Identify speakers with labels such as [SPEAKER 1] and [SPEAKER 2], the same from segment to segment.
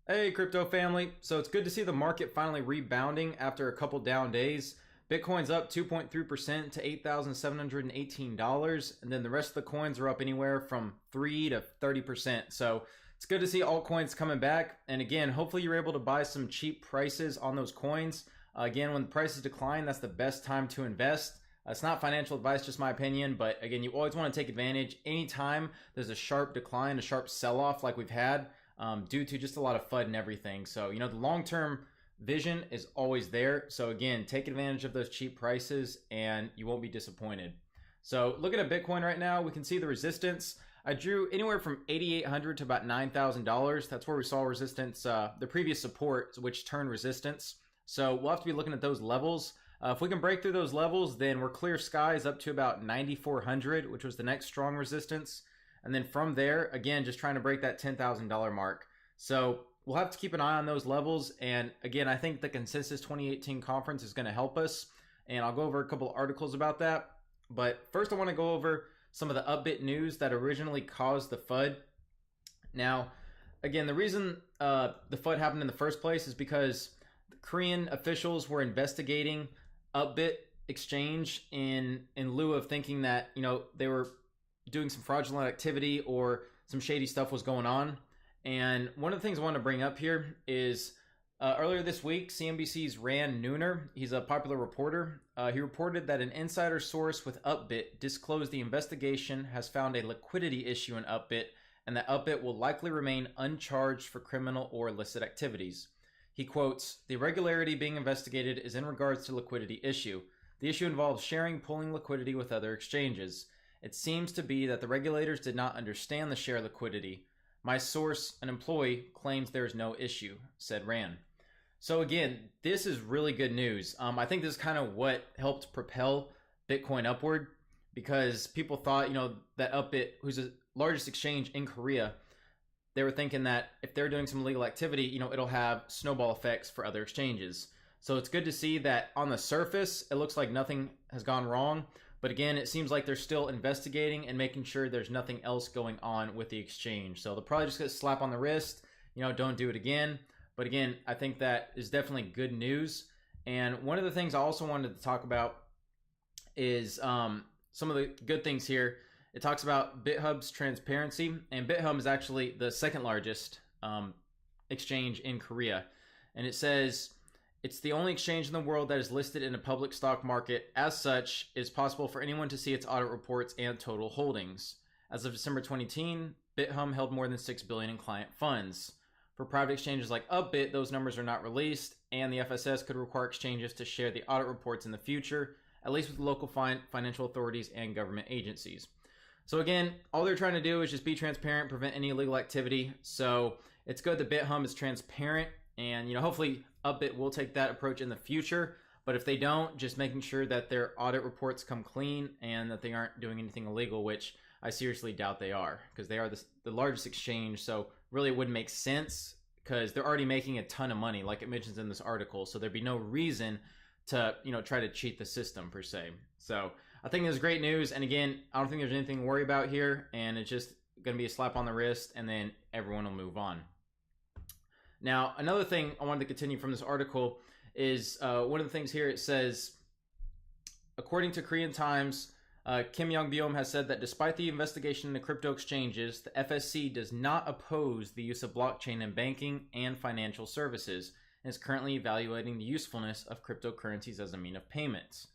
[SPEAKER 1] Hey, crypto family. So it's good to see the market finally rebounding after a couple down days. Bitcoin's up 2.3% to $8,718. And then the rest of the coins are up anywhere from 3 to 30%. So it's good to see altcoins coming back. And again, hopefully you're able to buy some cheap prices on those coins. Again, when the prices decline, that's the best time to invest. It's not financial advice, just my opinion. But again, you always want to take advantage anytime there's a sharp decline, a sharp sell-off like we've had. Due to just a lot of FUD and everything. So, the long-term vision is always there. So again, take advantage of those cheap prices and you won't be disappointed. So looking at Bitcoin right now, we can see the resistance. I drew anywhere from $8,800 to about $9,000. That's where we saw resistance, the previous support, which turned resistance. So we'll have to be looking at those levels. If we can break through those levels, then we're clear skies up to about 9,400, which was the next strong resistance. And then from there, again, just trying to break that $10,000 mark. So we'll have to keep an eye on those levels. And again, I think the Consensus 2018 conference is going to help us. And I'll go over a couple of articles about that. But first, I want to go over some of the UPbit news that originally caused the FUD. Now, again, the reason the FUD happened in the first place is because the Korean officials were investigating UPbit Exchange in lieu of thinking that, they were doing some fraudulent activity or some shady stuff was going on. And one of the things I want to bring up here is earlier this week, CNBC's Ran Nooner, he's a popular reporter. He reported that an insider source with UPbit disclosed the investigation has found a liquidity issue in UPbit and that UPbit will likely remain uncharged for criminal or illicit activities. He quotes, "The irregularity being investigated is in regards to liquidity issue. The issue involves sharing pooling liquidity with other exchanges. It seems to be that the regulators did not understand the share liquidity. My source, an employee, claims there is no issue," said Rand. So again, this is really good news. I think this is kind of what helped propel Bitcoin upward because people thought, that UPbit, who's the largest exchange in Korea, they were thinking that if they're doing some illegal activity, it'll have snowball effects for other exchanges. So it's good to see that on the surface, it looks like nothing has gone wrong. But again, it seems like they're still investigating and making sure there's nothing else going on with the exchange. So they'll probably just get a slap on the wrist, don't do it again. But again, I think that is definitely good news. And one of the things I also wanted to talk about is some of the good things here. It talks about BitHub's transparency. And BitHub is actually the second largest exchange in Korea. And it says, "It's the only exchange in the world that is listed in a public stock market. As such, it is possible for anyone to see its audit reports and total holdings. As of December 2018, BitHub held more than $6 billion in client funds. For private exchanges like UPbit, those numbers are not released, and the FSS could require exchanges to share the audit reports in the future, at least with local financial authorities and government agencies." So again, all they're trying to do is just be transparent, prevent any illegal activity. So it's good that BitHub is transparent, and hopefully UPbit will take that approach in the future. But if they don't, just making sure that their audit reports come clean and that they aren't doing anything illegal, which I seriously doubt they are, because they are the largest exchange. So really it wouldn't make sense because they're already making a ton of money, like it mentions in this article. So there'd be no reason to try to cheat the system per se. So I think this is great news. And again, I don't think there's anything to worry about here, and it's just going to be a slap on the wrist, and then everyone will move on. Now, another thing I wanted to continue from this article is one of the things here. It says, according to Korean Times, Kim Yong-byom has said that despite the investigation into crypto exchanges, the FSC does not oppose the use of blockchain in banking and financial services, and is currently evaluating the usefulness of cryptocurrencies as a mean of payments.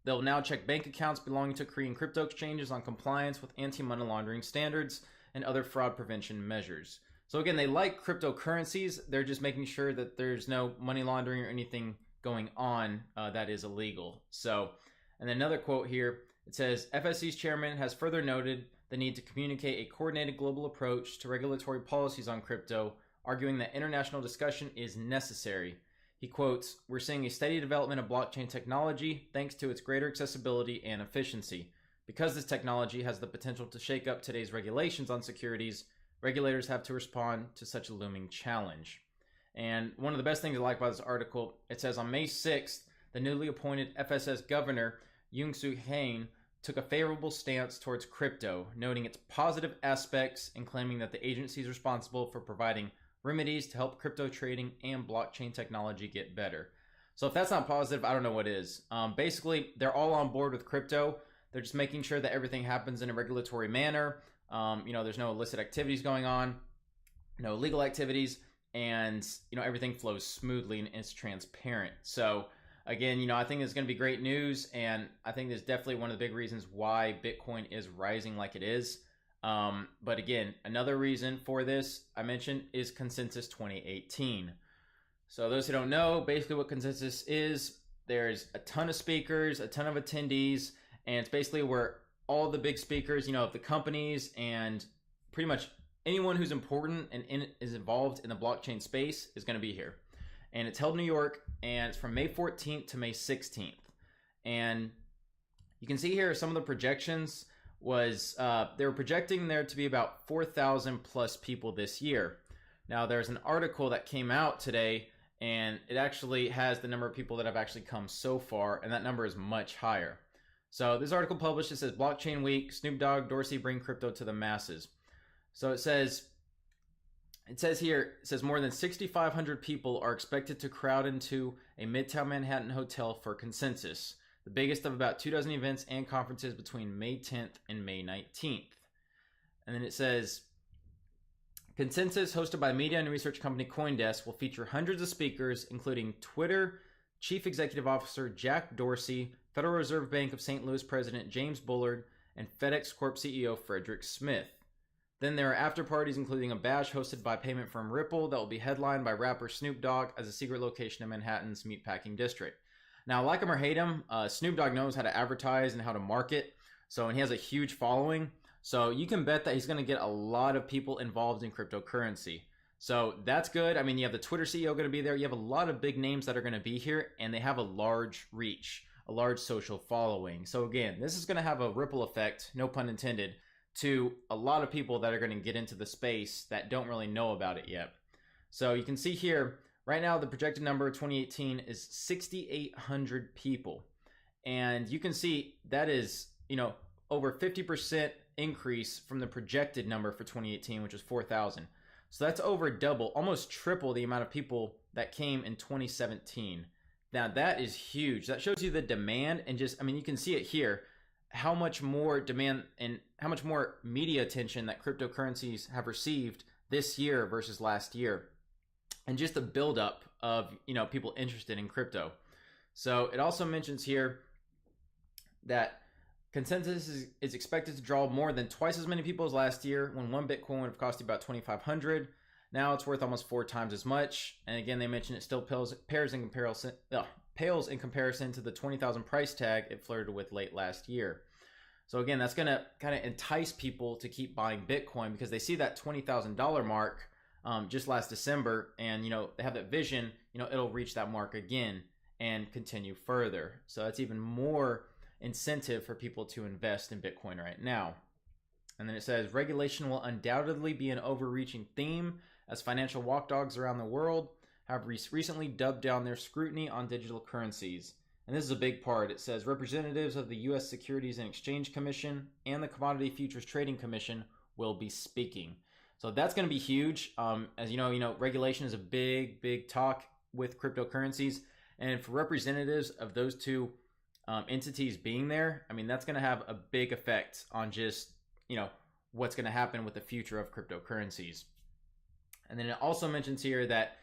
[SPEAKER 1] They'll now check bank accounts belonging to Korean crypto exchanges on compliance with anti-money laundering standards and other fraud prevention measures. So again, they like cryptocurrencies. They're just making sure that there's no money laundering or anything going on that is illegal. So, and then another quote here, it says, FSC's chairman has further noted the need to communicate a coordinated global approach to regulatory policies on crypto, arguing that international discussion is necessary. He quotes, "We're seeing a steady development of blockchain technology thanks to its greater accessibility and efficiency. Because this technology has the potential to shake up today's regulations on securities, regulators have to respond to such a looming challenge." And one of the best things I like about this article, it says on May 6th, the newly appointed FSS governor, Young Soo Hain, took a favorable stance towards crypto, noting its positive aspects and claiming that the agency is responsible for providing remedies to help crypto trading and blockchain technology get better. So if that's not positive, I don't know what is. Basically, they're all on board with crypto. They're just making sure that everything happens in a regulatory manner. There's no illicit activities going on, no illegal activities, and everything flows smoothly and it's transparent. So again, I think it's going to be great news, and I think it's definitely one of the big reasons why Bitcoin is rising like it is. But again, another reason for this I mentioned is Consensus 2018. So those who don't know, basically what Consensus is, there's a ton of speakers, a ton of attendees, and it's basically where all the big speakers, the companies and pretty much anyone who's important and is involved in the blockchain space is going to be here. And it's held in New York, and it's from May 14th to May 16th. And you can see here some of the projections was they were projecting there to be about 4,000 plus people this year. Now there's an article that came out today, and it actually has the number of people that have actually come so far, and that number is much higher. So this article published, it says Blockchain Week, Snoop Dogg, Dorsey bring crypto to the masses. So it says more than 6,500 people are expected to crowd into a Midtown Manhattan hotel for Consensus, the biggest of about 24 events and conferences between May 10th and May 19th. And then it says, Consensus, hosted by media and research company CoinDesk, will feature hundreds of speakers, including Twitter Chief Executive Officer Jack Dorsey, Federal Reserve Bank of St. Louis President James Bullard, and FedEx Corp CEO Frederick Smith. Then there are after parties, including a bash hosted by payment firm Ripple that will be headlined by rapper Snoop Dogg as a secret location in Manhattan's Meatpacking District. Now, like him or hate him, Snoop Dogg knows how to advertise and how to market, and he has a huge following. So you can bet that he's going to get a lot of people involved in cryptocurrency. So that's good. I mean, you have the Twitter CEO going to be there. You have a lot of big names that are going to be here, and they have a large reach, a large social following. So again, this is going to have a ripple effect, no pun intended, to a lot of people that are going to get into the space that don't really know about it yet. So you can see here, right now, the projected number of 2018 is 6,800 people. And you can see that is, over 50% increase from the projected number for 2018, which was 4,000. So that's over double, almost triple the amount of people that came in 2017. Now that is huge. That shows you the demand, and you can see it here, how much more demand and how much more media attention that cryptocurrencies have received this year versus last year. And just the buildup of, people interested in crypto. So it also mentions here that Consensus is expected to draw more than twice as many people as last year, when one Bitcoin would have cost you about $2,500. Now it's worth almost 4 times as much. And again, they mention it still pales in comparison to the 20,000 price tag it flirted with late last year. So again, that's going to kind of entice people to keep buying Bitcoin because they see that $20,000 mark just last December, and they have that vision, it'll reach that mark again and continue further. So that's even more incentive for people to invest in Bitcoin right now. And then it says regulation will undoubtedly be an overreaching theme, as financial watchdogs around the world have recently dubbed down their scrutiny on digital currencies. And this is a big part. It says representatives of the U.S. Securities and Exchange Commission and the Commodity Futures Trading Commission will be speaking. So that's going to be huge. As you know, regulation is a big talk with cryptocurrencies, and for representatives of those two entities being there, that's going to have a big effect on just, what's going to happen with the future of cryptocurrencies. And then it also mentions here that,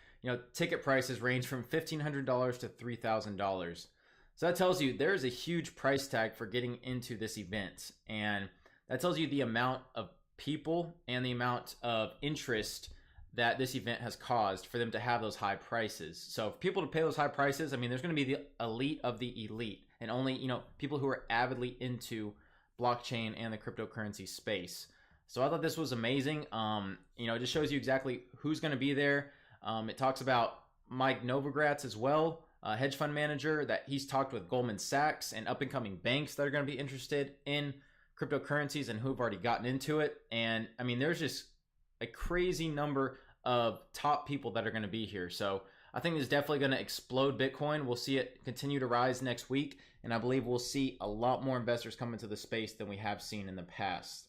[SPEAKER 1] ticket prices range from $1,500 to $3,000. So that tells you there is a huge price tag for getting into this event. And that tells you the amount of people and the amount of interest that this event has caused for them to have those high prices. So for people to pay those high prices, there's going to be the elite of the elite, and only, people who are avidly into blockchain and the cryptocurrency space. So I thought this was amazing. It just shows you exactly who's going to be there. It talks about Mike Novogratz as well, a hedge fund manager, that he's talked with Goldman Sachs and up and coming banks that are going to be interested in cryptocurrencies and who've already gotten into it. And there's just a crazy number of top people that are going to be here. So I think it's definitely going to explode Bitcoin. We'll see it continue to rise next week, and I believe we'll see a lot more investors come into the space than we have seen in the past.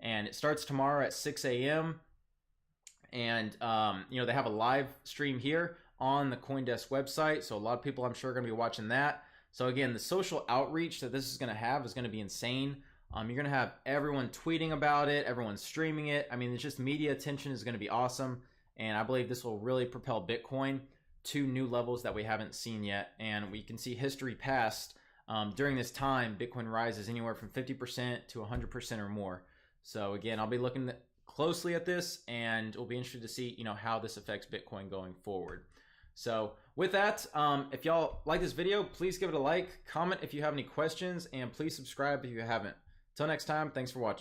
[SPEAKER 1] And it starts tomorrow at 6 a.m. And they have a live stream here on the CoinDesk website, so a lot of people I'm sure are going to be watching that. So again, the social outreach that this is going to have is going to be insane. You're going to have everyone tweeting about it, everyone streaming it. I mean, it's just media attention is going to be awesome, and I believe this will really propel Bitcoin to new levels that we haven't seen yet. And we can see history past. During this time, Bitcoin rises anywhere from 50% to 100% or more. So again, I'll be looking closely at this, and we'll be interested to see how this affects Bitcoin going forward. So with that, if y'all like this video, please give it a like, comment if you have any questions, and please subscribe if you haven't. Till next time, thanks for watching.